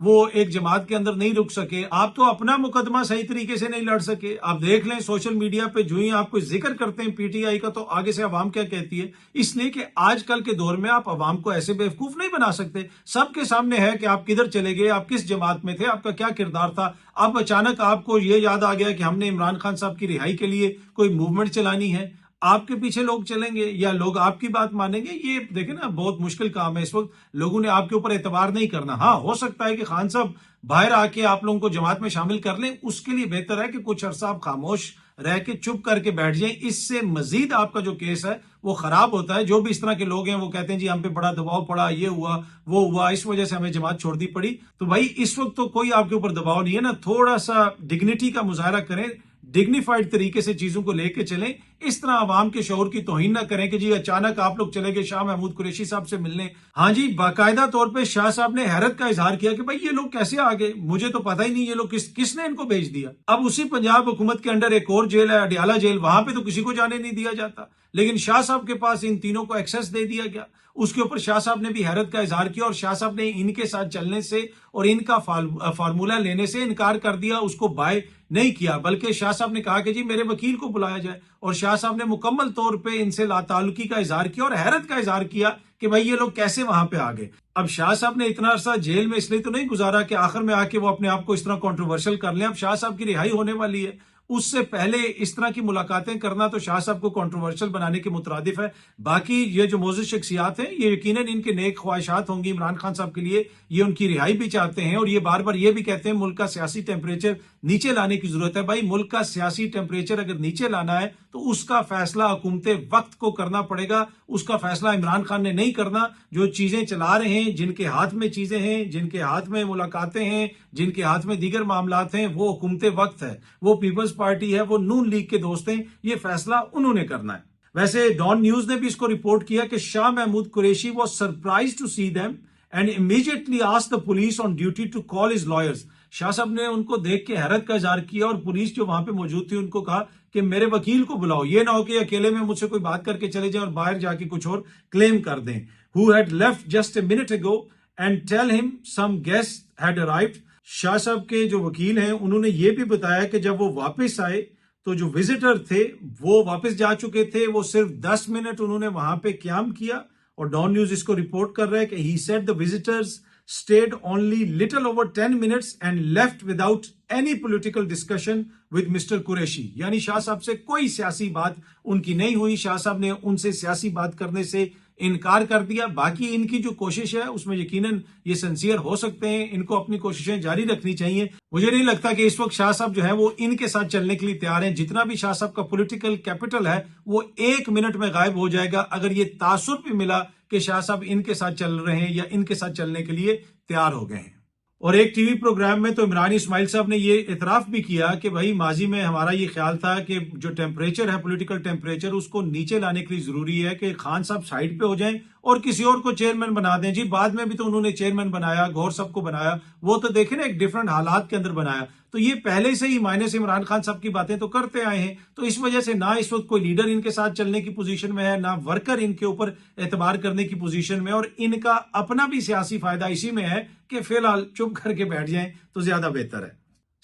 وہ ایک جماعت کے اندر نہیں رک سکے، آپ تو اپنا مقدمہ صحیح طریقے سے نہیں لڑ سکے۔ آپ دیکھ لیں سوشل میڈیا پہ جو ہی آپ کوئی ذکر کرتے ہیں پی ٹی آئی کا، تو آگے سے عوام کیا کہتی ہے، اس لیے کہ آج کل کے دور میں آپ عوام کو ایسے بیوقوف نہیں بنا سکتے۔ سب کے سامنے ہے کہ آپ کدھر چلے گئے، آپ کس جماعت میں تھے، آپ کا کیا کردار تھا۔ اب اچانک آپ کو یہ یاد آ گیا کہ ہم نے عمران خان صاحب کی رہائی کے لیے کوئی موومنٹ چلانی ہے، آپ کے پیچھے لوگ چلیں گے یا لوگ آپ کی بات مانیں گے؟ یہ دیکھیں نا، بہت مشکل کام ہے اس وقت، لوگوں نے آپ کے اوپر اعتبار نہیں کرنا۔ ہاں، ہو سکتا ہے کہ خان صاحب باہر آ کے آپ لوگوں کو جماعت میں شامل کر لیں، اس کے لیے بہتر ہے کہ کچھ عرصہ آپ خاموش رہ کے چپ کر کے بیٹھ جائیں۔ اس سے مزید آپ کا جو کیس ہے وہ خراب ہوتا ہے۔ جو بھی اس طرح کے لوگ ہیں وہ کہتے ہیں جی ہم پہ بڑا دباؤ پڑا، یہ ہوا وہ ہوا، اس وجہ سے ہمیں جماعت چھوڑنی پڑی۔ تو بھائی اس وقت تو کوئی آپ کے اوپر دباؤ نہیں ہے نا، تھوڑا سا ڈگنیٹی کا مظاہرہ کریں، ڈگنیفائڈ طریقے سے چیزوں کو لے کے چلیں، اس طرح عوام کے شعور کی توہین نہ کریں کہ جی اچانک آپ لوگ چلے گئے شاہ محمود قریشی صاحب سے ملنے۔ ہاں جی، باقاعدہ طور پہ شاہ صاحب نے حیرت کا اظہار کیا کہ بھائی یہ لوگ کیسے آ گئے، مجھے تو پتہ ہی نہیں یہ لوگ کس نے ان کو بھیج دیا۔ اب اسی پنجاب حکومت کے انڈر ایک اور جیل ہے اڈیالہ جیل، وہاں پہ تو کسی کو جانے نہیں دیا جاتا، لیکن شاہ صاحب کے پاس ان تینوں کو ایکسس دے دیا گیا۔ اس کے اوپر شاہ صاحب نے بھی حیرت کا اظہار کیا، اور شاہ صاحب نے ان کے ساتھ چلنے سے اور ان کا فارمولہ لینے سے انکار کر دیا، اس کو بائے نہیں کیا، بلکہ شاہ صاحب نے کہا کہ جی میرے وکیل کو بلایا جائے، اور شاہ صاحب نے مکمل طور پہ ان سے لا تعلقی کا اظہار کیا اور حیرت کا اظہار کیا کہ بھائی یہ لوگ کیسے وہاں پہ آ گئے۔ اب شاہ صاحب نے اتنا عرصہ جیل میں اس لیے تو نہیں گزارا کہ آخر میں آ کے وہ اپنے آپ کو اس طرح کنٹروورشل کر لیں۔ اب شاہ صاحب کی رہائی ہونے والی ہے، اس سے پہلے اس طرح کی ملاقاتیں کرنا تو شاہ صاحب کو کنٹروورشل بنانے کے مترادف ہے۔ باقی یہ جو معزز شخصیات ہیں، یہ یقیناً ان کے نیک خواہشات ہوں گی عمران خان صاحب کے لیے، یہ ان کی رہائی بھی چاہتے ہیں، اور یہ بار بار یہ بھی کہتے ہیں ملک کا سیاسی ٹیمپریچر نیچے لانے کی ضرورت ہے۔ بھائی ملک کا سیاسی ٹیمپریچر اگر نیچے لانا ہے تو اس کا فیصلہ حکومت وقت کو کرنا پڑے گا، اس کا فیصلہ عمران خان نے نہیں کرنا۔ جو چیزیں چلا رہے ہیں، جن کے ہاتھ میں چیزیں ہیں، جن کے ہاتھ میں ملاقاتیں ہیں، جن کے ہاتھ میں دیگر معاملات ہیں، وہ حکومت وقت ہے، وہ پیپلز پارٹی ہے، وہ نون لیگ کے دوست ہیں، یہ فیصلہ انہوں نے کرنا ہے۔ ویسے ڈان نیوز نے بھی اس کو رپورٹ کیا کہ Shah Mahmood Qureshi was surprised to see them and immediately asked the police on duty to call his lawyers۔ شاہ صاحب نے ان کو دیکھ کے حیرت کا اظہار کیا، اور پولیس جو وہاں پہ موجود تھی ان کو کہا کہ میرے وکیل کو بلاؤ، یہ نہ ہو کہ اکیلے میں مجھ سے کوئی بات کر کے چلے جائیں اور باہر جا کے کچھ اور کلیم کر دیں۔ who had left just a minute ago and tell him some guests had arrived۔ شاہ صاحب کے جو وکیل ہیں انہوں نے یہ بھی بتایا کہ جب وہ واپس آئے تو جو وزٹر تھے وہ واپس جا چکے تھے، وہ صرف 10 منٹ انہوں نے وہاں پہ قیام کیا، اور ڈان نیوز اس کو رپورٹ کر رہا ہے کہ he said the visitors stayed only little over 10 minutes and left without any political discussion with Mr. Qureshi. یعنی شاہ صاحب سے کوئی سیاسی بات ان کی نہیں ہوئی، شاہ صاحب نے ان سے سیاسی بات کرنے سے انکار کر دیا۔ باقی ان کی جو کوشش ہے اس میں یقیناً یہ سنسیئر ہو سکتے ہیں، ان کو اپنی کوششیں جاری رکھنی چاہیے۔ مجھے نہیں لگتا کہ اس وقت شاہ صاحب جو ہے وہ ان کے ساتھ چلنے کے لیے تیار ہیں۔ جتنا بھی شاہ صاحب کا پولیٹیکل کیپٹل ہے وہ 1 منٹ میں غائب ہو جائے گا اگر یہ تاثر بھی ملا کہ شاہ صاحب ان کے ساتھ چل رہے ہیں یا ان کے ساتھ چلنے کے لیے تیار ہو گئے ہیں۔ اور ایک ٹی وی پروگرام میں تو عمران اسماعیل صاحب نے یہ اعتراف بھی کیا کہ بھائی ماضی میں ہمارا یہ خیال تھا کہ جو ٹیمپریچر ہے پولیٹیکل ٹیمپریچر، اس کو نیچے لانے کے لیے ضروری ہے کہ خان صاحب سائڈ پہ ہو جائیں اور کسی اور کو چیئرمین بنا دیں۔ جی بعد میں بھی تو انہوں نے چیئرمین بنایا، گور صاحب کو بنایا، وہ تو دیکھیں نا ایک ڈیفرنٹ حالات کے اندر بنایا۔ تو یہ پہلے سے ہی مائنس عمران خان صاحب کی باتیں تو کرتے آئے ہیں، تو اس وجہ سے نہ اس وقت کوئی لیڈر ان کے ساتھ چلنے کی پوزیشن میں ہے، نہ ورکر ان کے اوپر اعتبار کرنے کی پوزیشن میں، اور ان کا اپنا بھی سیاسی فائدہ اسی میں ہے کہ فی الحال چپ کر کے بیٹھ جائیں تو زیادہ بہتر ہے۔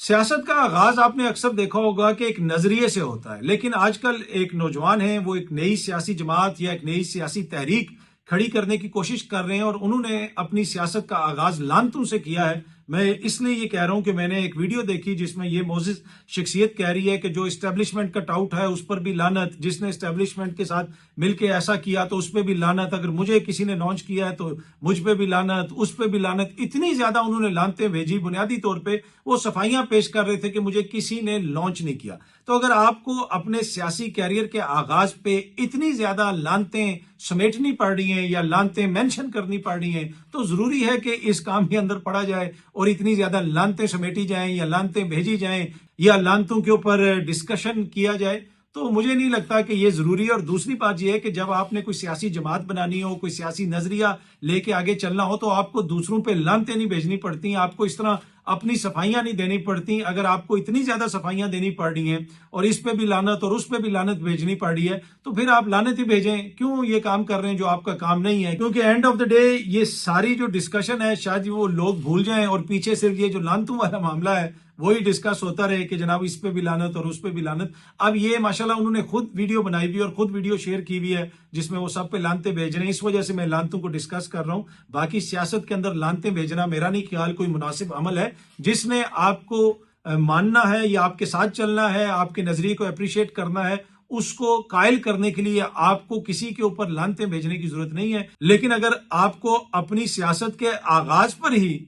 سیاست کا آغاز آپ نے اکثر دیکھا ہوگا کہ ایک نظریے سے ہوتا ہے، لیکن آج کل ایک نوجوان ہیں، وہ ایک نئی سیاسی جماعت یا ایک نئی سیاسی تحریک کھڑی کرنے کی کوشش کر رہے ہیں، اور انہوں نے اپنی سیاست کا آغاز لانتوں سے کیا ہے۔ میں اس لیے یہ کہہ رہا ہوں کہ میں نے ایک ویڈیو دیکھی جس میں یہ معزز شخصیت کہہ رہی ہے کہ جو اسٹیبلشمنٹ کا ٹاؤٹ ہے اس پر بھی لعنت، جس نے اسٹیبلشمنٹ کے ساتھ مل کے ایسا کیا تو اس پہ بھی لعنت، اگر مجھے کسی نے لانچ کیا ہے تو مجھ پہ بھی لعنت، اس پہ بھی لعنت۔ اتنی زیادہ انہوں نے لعنتیں بھیجی، بنیادی طور پہ وہ صفائیاں پیش کر رہے تھے کہ مجھے کسی نے لانچ نہیں کیا۔ تو اگر آپ کو اپنے سیاسی کیریئر کے آغاز پہ اتنی زیادہ لعنتیں سمیٹنی پڑ رہی ہیں یا لعنتیں مینشن کرنی پڑ رہی ہیں تو ضروری ہے کہ اس کام کے اندر پڑا جائے اور اتنی زیادہ لعنتیں سمیٹی جائیں یا لعنتیں بھیجی جائیں یا لعنتوں کے اوپر ڈسکشن کیا جائے، تو مجھے نہیں لگتا کہ یہ ضروری ہے۔ اور دوسری بات یہ ہے کہ جب آپ نے کوئی سیاسی جماعت بنانی ہو، کوئی سیاسی نظریہ لے کے آگے چلنا ہو، تو آپ کو دوسروں پہ لعنتیں نہیں بھیجنی پڑتی ہیں، آپ کو اس طرح اپنی صفائیاں نہیں دینی پڑتی. اگر آپ کو اتنی زیادہ صفائیاں دینی پڑ رہی ہیں اور اس پہ بھی لعنت اور اس پہ بھی لعنت بھیجنی پڑ رہی ہے تو پھر آپ لعنت ہی بھیجیں. کیوں یہ کام کر رہے ہیں جو آپ کا کام نہیں ہے؟ کیونکہ اینڈ آف دا ڈے یہ ساری جو ڈسکشن ہے شاید وہ لوگ بھول جائیں اور پیچھے صرف یہ جو لعنتوں والا معاملہ ہے وہی ڈسکس ہوتا رہے کہ جناب اس پہ بھی لعنت اور اس پہ بھی لعنت. اب یہ ماشاءاللہ انہوں نے خود ویڈیو بنائی ہوئی اور خود ویڈیو شیئر کی ہوئی ہے جس میں وہ سب پہ لعنتیں بھیج رہے ہیں. اس وجہ سے میں لعنتوں کو ڈسکس کر رہا ہوں. باقی سیاست کے اندر لعنتیں بھیجنا میرا نہیں خیال کوئی مناسب عمل ہے. جس نے آپ کو ماننا ہے یا آپ کے ساتھ چلنا ہے، آپ کے نظریے کو اپریشیٹ کرنا ہے، اس کو قائل کرنے کے لیے آپ کو کسی کے اوپر لعنتیں بھیجنے کی ضرورت نہیں ہے. لیکن اگر آپ کو اپنی سیاست کے آغاز پر ہی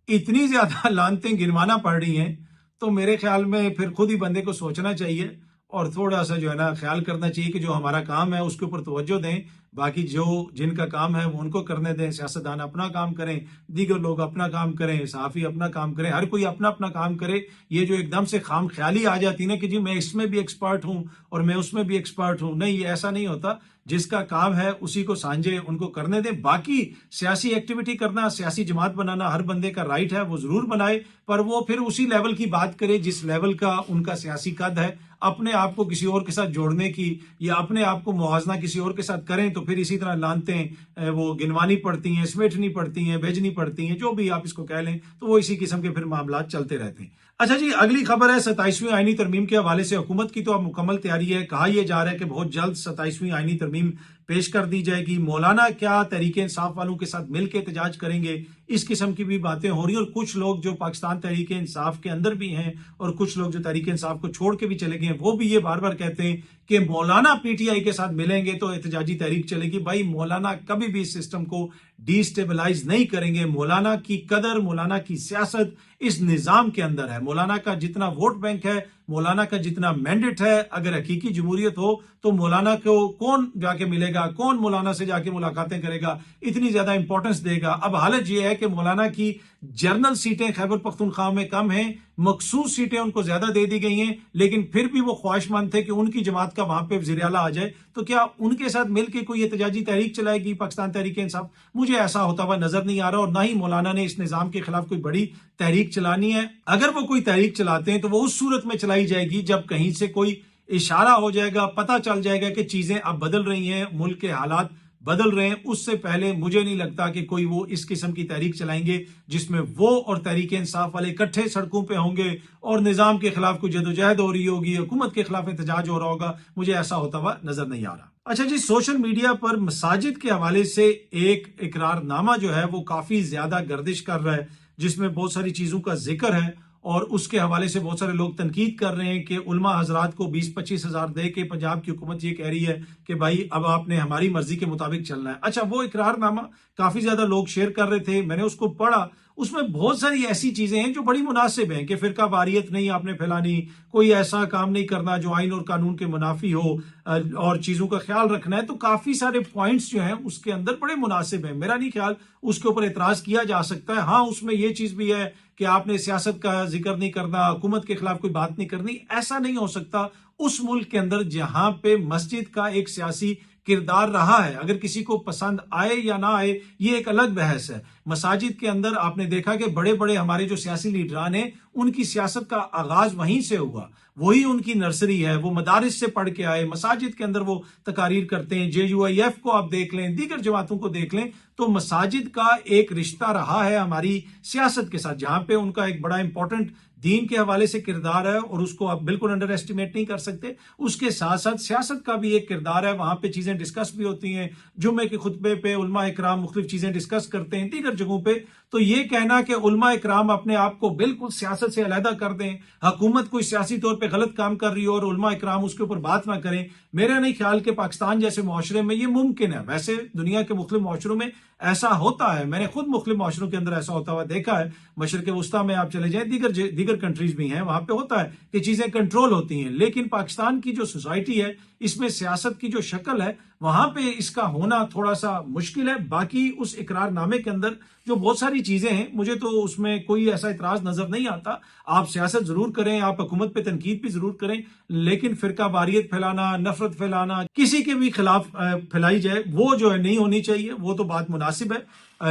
اتنی زیادہ لعنتیں گنوانا پڑ رہی ہیں تو میرے خیال میں پھر خود ہی بندے کو سوچنا چاہیے اور تھوڑا سا جو ہے نا خیال کرنا چاہیے کہ جو ہمارا کام ہے اس کے اوپر توجہ دیں. باقی جو جن کا کام ہے وہ ان کو کرنے دیں. سیاستدان اپنا کام کریں، دیگر لوگ اپنا کام کریں، صحافی اپنا کام کریں، ہر کوئی اپنا اپنا کام کرے. یہ جو ایک دم سے خام خیالی آ جاتی نا کہ جی میں اس میں بھی ایکسپرٹ ہوں اور میں اس میں بھی ایکسپرٹ ہوں، نہیں، یہ ایسا نہیں ہوتا. جس کا کام ہے اسی کو سانجے، ان کو کرنے دیں. باقی سیاسی ایکٹیویٹی کرنا، سیاسی جماعت بنانا ہر بندے کا رائٹ ہے، وہ ضرور بنائے، پر وہ پھر اسی لیول کی بات کرے جس لیول کا ان کا سیاسی قد ہے. اپنے آپ کو کسی اور کے ساتھ جوڑنے کی یا اپنے آپ کو موازنہ کسی اور کے ساتھ کریں تو پھر اسی طرح لعنتیں وہ گنوانی پڑتی ہیں، سمیٹنی پڑتی ہیں، بھیجنی پڑتی ہیں، جو بھی آپ اس کو کہہ لیں، تو وہ اسی قسم کے پھر معاملات چلتے رہتے ہیں. اچھا جی، اگلی خبر ہے 27ویں آئینی ترمیم کے حوالے سے. حکومت کی تو اب مکمل تیاری ہے. کہا یہ جا رہا ہے کہ بہت جلد 27ویں آئینی ترمیم پیش کر دی جائے گی. مولانا کیا تحریک انصاف والوں کے ساتھ مل کے احتجاج کریں گے؟ اس قسم کی بھی باتیں ہو رہی ہیں. اور کچھ لوگ جو پاکستان تحریک انصاف کے اندر بھی ہیں اور کچھ لوگ جو تحریک انصاف کو چھوڑ کے بھی چلے گئے ہیں وہ بھی یہ بار بار کہتے ہیں کہ مولانا پی ٹی آئی کے ساتھ ملیں گے تو احتجاجی تحریک چلے گی. بھائی مولانا کبھی بھی اس سسٹم کو ڈی سٹیبلائز نہیں کریں گے. مولانا کی قدر، مولانا کی سیاست اس نظام کے اندر ہے. مولانا کا جتنا ووٹ بینک ہے، مولانا کا جتنا مینڈیٹ ہے، اگر حقیقی جمہوریت ہو تو مولانا کو کون جا کے ملے گا، کون مولانا سے جا کے ملاقاتیں کرے گا، اتنی زیادہ امپورٹنس دے گا. اب حالت یہ ہے کہ مولانا کی جرنل سیٹیں خیبر پختونخوا میں کم ہیں، مخصوص سیٹیں ان کو زیادہ دے دی گئی ہیں، لیکن پھر بھی وہ خواہش مند تھے کہ ان کی جماعت کا وہاں پہ وزیر اعلیٰ آ جائے. تو کیا ان کے ساتھ مل کے کوئی احتجاجی تحریک چلائے گی پاکستان تحریک انصاف؟ مجھے ایسا ہوتا ہوا نظر نہیں آ رہا، اور نہ ہی مولانا نے اس نظام کے خلاف کوئی بڑی تحریک چلانی ہے. اگر وہ کوئی تحریک چلاتے ہیں تو وہ اس صورت میں چلائی جائے گی جب کہیں سے کوئی اشارہ ہو جائے گا، پتہ چل جائے گا کہ چیزیں اب بدل رہی ہیں، ملک کے حالات بدل رہے ہیں. اس سے پہلے مجھے نہیں لگتا کہ کوئی وہ اس قسم کی تحریک چلائیں گے جس میں وہ اور تحریک انصاف والے اکٹھے سڑکوں پہ ہوں گے اور نظام کے خلاف کوئی جدوجہد ہو رہی ہوگی، حکومت کے خلاف احتجاج ہو رہا ہوگا. مجھے ایسا ہوتا ہوا نظر نہیں آ رہا. اچھا جی، سوشل میڈیا پر مساجد کے حوالے سے ایک اقرار نامہ جو ہے وہ کافی زیادہ گردش کر رہا ہے، جس میں بہت ساری چیزوں کا ذکر ہے اور اس کے حوالے سے بہت سارے لوگ تنقید کر رہے ہیں کہ علماء حضرات کو 20-25 ہزار دے کے پنجاب کی حکومت یہ کہہ رہی ہے کہ بھائی اب آپ نے ہماری مرضی کے مطابق چلنا ہے. اچھا، وہ اقرار نامہ کافی زیادہ لوگ شیئر کر رہے تھے، میں نے اس کو پڑھا. اس میں بہت ساری ایسی چیزیں ہیں جو بڑی مناسب ہیں کہ فرقہ واریت نہیں آپ نے پھیلانی، کوئی ایسا کام نہیں کرنا جو آئین اور قانون کے منافی ہو، اور چیزوں کا خیال رکھنا ہے. تو کافی سارے پوائنٹس جو ہیں اس کے اندر بڑے مناسب ہیں. میرا نہیں خیال اس کے اوپر اعتراض کیا جا سکتا ہے. ہاں، اس میں یہ چیز بھی ہے کہ آپ نے سیاست کا ذکر نہیں کرنا، حکومت کے خلاف کوئی بات نہیں کرنی. ایسا نہیں ہو سکتا اس ملک کے اندر جہاں پہ مسجد کا ایک سیاسی کردار رہا ہے. اگر کسی کو پسند آئے یا نہ آئے یہ ایک الگ بحث ہے. مساجد کے اندر آپ نے دیکھا کہ بڑے بڑے ہمارے جو سیاسی لیڈران ہیں ان کی سیاست کا آغاز وہیں سے ہوا، وہی ان کی نرسری ہے. وہ مدارس سے پڑھ کے آئے، مساجد کے اندر وہ تقاریر کرتے ہیں. JUIF کو آپ دیکھ لیں، دیگر جماعتوں کو دیکھ لیں، تو مساجد کا ایک رشتہ رہا ہے ہماری سیاست کے ساتھ، جہاں پہ ان کا ایک بڑا امپورٹنٹ دین کے حوالے سے کردار ہے اور اس کو آپ بالکل انڈر ایسٹیمیٹ نہیں کر سکتے. اس کے ساتھ ساتھ سیاست کا بھی ایک کردار ہے، وہاں پہ چیزیں ڈسکس بھی ہوتی ہیں. جمعے کے خطبے پہ علماء اکرام مختلف چیزیں ڈسکس کرتے ہیں، دیگر جگہوں پہ. تو یہ کہنا کہ علماء اکرام اپنے آپ کو بالکل سیاست سے علیحدہ کر دیں، حکومت کوئی سیاسی طور پہ غلط کام کر رہی ہو اور علماء اکرام اس کے اوپر بات نہ کریں، میرا نہیں خیال کہ پاکستان جیسے معاشرے میں یہ ممکن ہے. ویسے دنیا کے مختلف معاشروں میں ایسا ہوتا ہے، میں نے خود مختلف معاشروں کے اندر ایسا ہوتا ہوا دیکھا ہے. مشرق وسطیٰ میں آپ چلے جائیں، دیگر کنٹریز بھی ہیں، وہاں پہ ہوتا ہے کہ چیزیں کنٹرول ہوتی ہیں. لیکن پاکستان کی جو سوسائٹی ہے، اس میں سیاست کی جو شکل ہے، وہاں پہ اس کا ہونا تھوڑا سا مشکل ہے. باقی اس اقرار نامے کے اندر جو بہت ساری چیزیں ہیں، مجھے تو اس میں کوئی ایسا اعتراض نظر نہیں آتا. آپ سیاست ضرور کریں، آپ حکومت پہ تنقید بھی ضرور کریں، لیکن فرقہ واریت پھیلانا، نفرت پھیلانا، کسی کے بھی خلاف پھیلائی جائے، وہ جو ہے نہیں ہونی چاہیے. وہ تو بات مناسب ہے.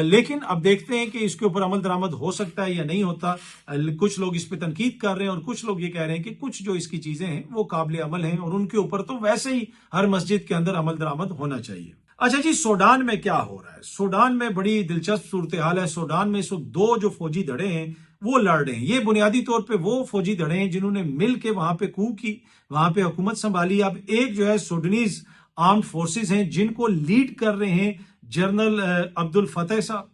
لیکن اب دیکھتے ہیں کہ اس کے اوپر عمل درآمد ہو سکتا ہے یا نہیں ہوتا. کچھ لوگ اس پہ تنقید کر رہے ہیں اور کچھ لوگ یہ کہہ رہے ہیں کہ کچھ جو اس کی چیزیں ہیں وہ قابل عمل ہیں اور ان کے اوپر تو ویسے ہی ہر مسجد کے اندر عمل درآمد ہونا چاہیے. اچھا جی، سوڈان میں کیا ہو رہا ہے؟ سوڈان میں بڑی دلچسپ صورتحال ہے. سوڈان میں اس وقت دو جو فوجی دھڑے ہیں وہ لڑ رہے ہیں. یہ بنیادی طور پہ وہ فوجی دھڑے ہیں جنہوں نے مل کے وہاں پہ کو کی، وہاں پہ حکومت سنبھالی. اب ایک جو ہے سوڈنیز آرمڈ فورسز ہیں جن کو لیڈ کر رہے ہیں جنرل عبد الفتح صاحب.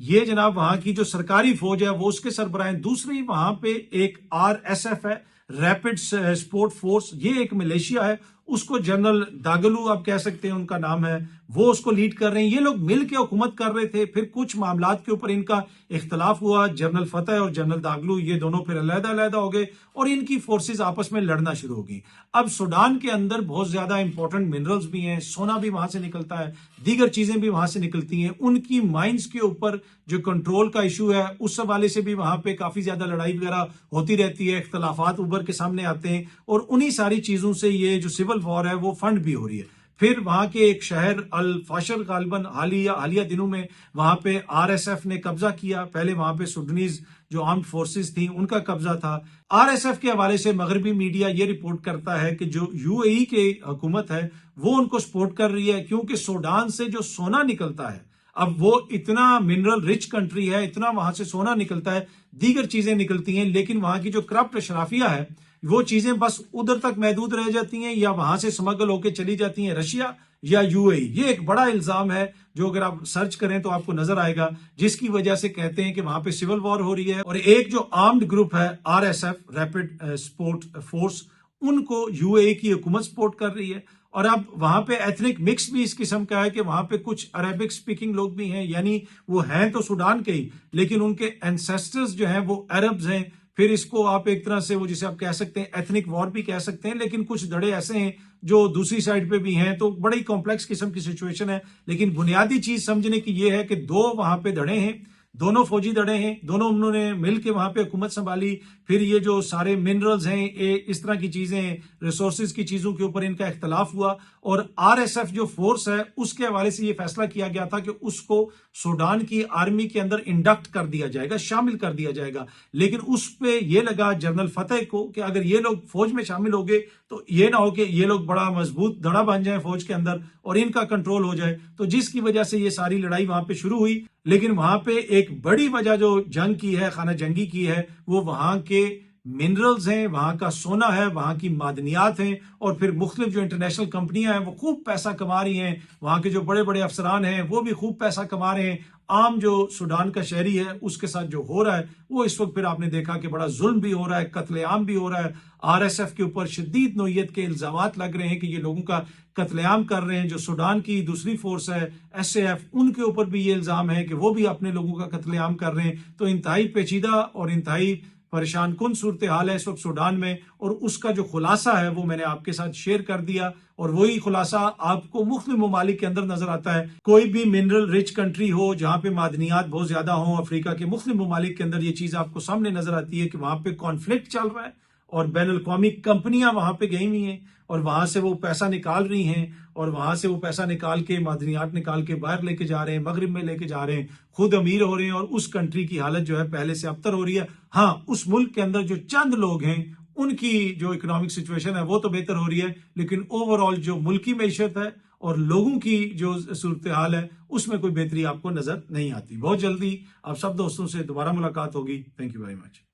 یہ جناب وہاں کی جو سرکاری فوج ہے وہ اس کے سربراہ ہیں. دوسری وہاں پہ ایک RSF ہے، ریپڈ سپورٹ فورس. یہ ایک ملیشیا ہے، اس کو جنرل داگلو آپ کہہ سکتے ہیں ان کا نام ہے، وہ اس کو لیڈ کر رہے ہیں. یہ لوگ مل کے حکومت کر رہے تھے، پھر کچھ معاملات کے اوپر ان کا اختلاف ہوا. جنرل فتح اور جنرل داگلو یہ دونوں پھر علیحدہ علیحدہ ہو گئے اور ان کی فورسز آپس میں لڑنا شروع ہو گئی. اب سوڈان کے اندر بہت زیادہ امپورٹنٹ منرلز بھی ہیں، سونا بھی وہاں سے نکلتا ہے، دیگر چیزیں بھی وہاں سے نکلتی ہیں. ان کی مائنز کے اوپر جو کنٹرول کا ایشو ہے اس حوالے سے بھی وہاں پہ کافی زیادہ لڑائی وغیرہ ہوتی رہتی ہے، اختلافات ابھر کے سامنے آتے ہیں اور انہی ساری چیزوں سے یہ جو سول وار ہے وہ فنڈ بھی ہو رہی ہے. پھر وہاں کے ایک شہر الفاشر غالباً حالیہ دنوں میں وہاں پہ RSF نے قبضہ کیا. پہلے وہاں پہ سوڈنیز جو آرمڈ فورسز تھیں ان کا قبضہ تھا. RSF کے حوالے سے مغربی میڈیا یہ رپورٹ کرتا ہے کہ جو UAE کی حکومت ہے وہ ان کو سپورٹ کر رہی ہے کیونکہ سوڈان سے جو سونا نکلتا ہے، اب وہ اتنا منرل رچ کنٹری ہے، اتنا وہاں سے سونا نکلتا ہے، دیگر چیزیں نکلتی ہیں، لیکن وہاں کی جو کرپٹ اشرافیہ ہے وہ چیزیں بس ادھر تک محدود رہ جاتی ہیں یا وہاں سے سمگل ہو کے چلی جاتی ہیں رشیا یا UAE. یہ ایک بڑا الزام ہے جو اگر آپ سرچ کریں تو آپ کو نظر آئے گا، جس کی وجہ سے کہتے ہیں کہ وہاں پہ سول وار ہو رہی ہے. اور ایک جو آرمڈ گروپ ہے RSF ریپڈ سپورٹ فورس، ان کو UAE کی حکومت سپورٹ کر رہی ہے. اور اب وہاں پہ ایتھنک مکس بھی اس قسم کا ہے کہ وہاں پہ کچھ عربک سپیکنگ لوگ بھی ہیں، یعنی وہ ہیں تو سوڈان کے ہی لیکن ان کے اینسیسٹرز جو ہیں وہ عربز ہیں. پھر اس کو آپ ایک طرح سے وہ جسے آپ کہہ سکتے ہیں ایتھنک وار بھی کہہ سکتے ہیں، لیکن کچھ دھڑے ایسے ہیں جو دوسری سائڈ پہ بھی ہیں، تو بڑی کمپلیکس قسم کی سچویشن ہے. لیکن بنیادی چیز سمجھنے کی یہ ہے کہ دو وہاں پہ دھڑے ہیں، دونوں فوجی دھڑے ہیں، دونوں انہوں نے مل کے وہاں پہ حکومت سنبھالی. پھر یہ جو سارے منرلز ہیں، اس طرح کی چیزیں، ریسورسز کی چیزوں کے اوپر ان کا اختلاف ہوا اور RSF جو فورس ہے اس کے حوالے سے یہ فیصلہ کیا گیا تھا کہ اس کو سوڈان کی آرمی کے اندر انڈکٹ کر دیا جائے گا، شامل کر دیا جائے گا. لیکن اس پہ یہ لگا جنرل فتح کو کہ اگر یہ لوگ فوج میں شامل ہو گئے تو یہ نہ ہو کہ یہ لوگ بڑا مضبوط دھڑا بن جائیں فوج کے اندر اور ان کا کنٹرول ہو جائے، تو جس کی وجہ سے یہ ساری لڑائی وہاں پہ شروع ہوئی. لیکن وہاں پہ ایک بڑی وجہ جو جنگ کی ہے، خانہ جنگی کی ہے، وہ وہاں کے منرلز ہیں، وہاں کا سونا ہے، وہاں کی معدنیات ہیں اور پھر مختلف جو انٹرنیشنل کمپنیاں ہیں وہ خوب پیسہ کما رہی ہیں. وہاں کے جو بڑے بڑے افسران ہیں وہ بھی خوب پیسہ کما رہے ہیں. عام جو سوڈان کا شہری ہے اس کے ساتھ جو ہو رہا ہے وہ اس وقت پھر آپ نے دیکھا کہ بڑا ظلم بھی ہو رہا ہے، قتل عام بھی ہو رہا ہے. RSF کے اوپر شدید نوعیت کے الزامات لگ رہے ہیں کہ یہ لوگوں کا قتل عام کر رہے ہیں. جو سوڈان کی دوسری فورس ہے SAF، ان کے اوپر بھی یہ الزام ہے کہ وہ بھی اپنے لوگوں کا قتل عام کر رہے ہیں. تو انتہائی پیچیدہ اور انتہائی پریشان کن صورتحال ہے اس وقت سوڈان میں، اور اس کا جو خلاصہ ہے وہ میں نے آپ کے ساتھ شیئر کر دیا. اور وہی خلاصہ آپ کو مختلف ممالک کے اندر نظر آتا ہے. کوئی بھی منرل رچ کنٹری ہو جہاں پہ معدنیات بہت زیادہ ہوں، افریقہ کے مختلف ممالک کے اندر یہ چیز آپ کو سامنے نظر آتی ہے کہ وہاں پہ کانفلکٹ چل رہا ہے اور بین الاقوامی کمپنیاں وہاں پہ گئی ہوئی ہیں اور وہاں سے وہ پیسہ نکال رہی ہیں اور وہاں سے وہ پیسہ نکال کے معدنیات نکال کے باہر لے کے جا رہے ہیں، مغرب میں لے کے جا رہے ہیں، خود امیر ہو رہے ہیں اور اس کنٹری کی حالت جو ہے پہلے سے ابتر ہو رہی ہے. ہاں، اس ملک کے اندر جو چند لوگ ہیں ان کی جو اکنامک سچویشن ہے وہ تو بہتر ہو رہی ہے، لیکن اوور آل جو ملکی معیشت ہے اور لوگوں کی جو صورتحال ہے اس میں کوئی بہتری آپ کو نظر نہیں آتی. بہت جلدی آپ سب دوستوں سے دوبارہ ملاقات ہوگی. Thank you very much.